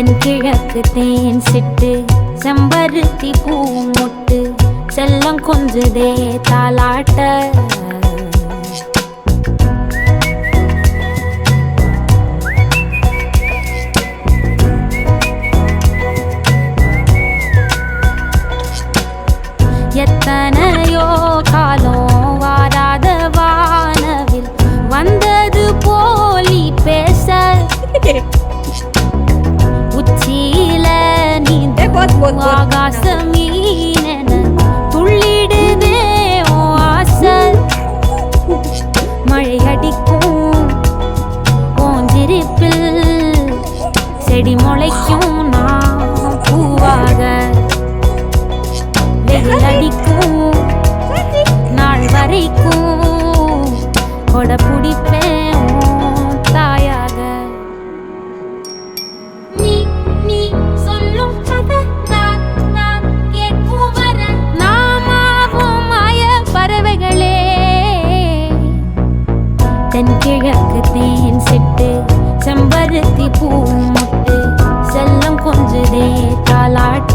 தென்கிழக்கு தேன் சிட்டு செம்பருத்தி பூ மொட்டு செல்லம் கொஞ்சுதே தாலாட்ட எத்தனையோ காலம் வாராத வானவில் வந்தது போலி பேச உச்சியில நீ ஆகாச மீனென துள்ளிடுதே ஓ ஆசை மழை அடிக்கும் ஓஞ்சிரிப்பில் செடி முளைக்கும் நான் பூவாக வெயில் அடிக்கும் நாள் வரைக்கும் கொட பிடிப்பேன் தாயாக நீ நீ சொல்லும் கதை நான் கேட்கும் வர நாமாவும் மாய பறவைகளே தென்கிழக்கு தேன் சிட்டு செம்பருத்தி பூ மொட்டு செல்லம் கொஞ்சுதே தாலாட்ட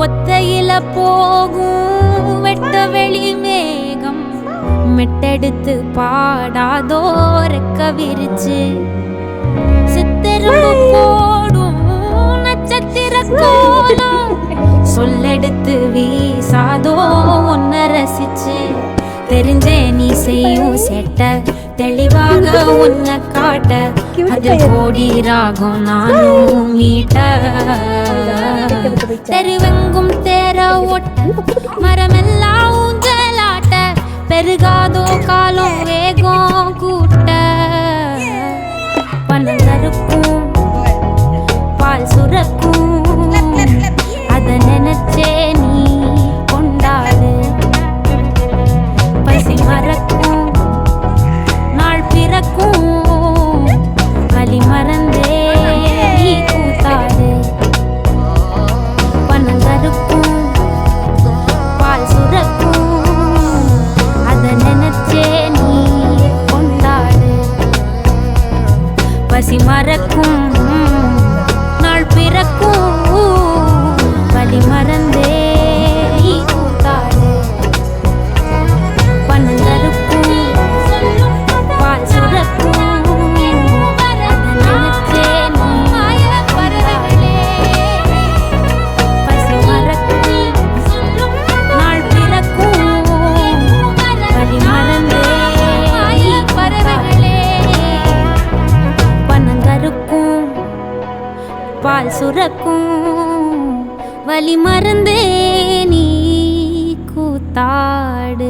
ஒத்தையில போகும் வெட்ட வெளி மேகம் மெட்டெடுத்து பாடாதோ ரெக்க விரிச்சு சித்திரம் போடும் நட்சத்திர கோலம் சொல்லெடுத்து வீசாதோ ஒன்ன ரசிச்சு தெரிஞ்சே நீ செய்யும் செட்ட தெளிவாக உன்னை காட்ட அது கோடி ராகம் நானும் மீட்ட தெருவெங்கும் தேர ஓட்ட மரமெல்லாம் ஊஞ்சலாட்ட பெருகாதோ காலம் வேகம் கூட்ட பனங்கருக்கும் பால் சுரக்கும் அத நினைச்சே நீ கொண்டாடு பசி மறக்கும் நாள் பிறக்கும் வலி மறந்தே நீ கூத்தாடு பனங்கருக்கும் பால் சுரக்கும் அத நினைச்சே நீ கொண்டாடு பசி மறக்கும் நாள் பிறக்கும் வலி மறந்தே நீ கூத்தாடு பனங்கருக்கும் பால் சுரக்கும் பால் சுரக்கும் வலி மறந்தே நீ கூத்தாடு.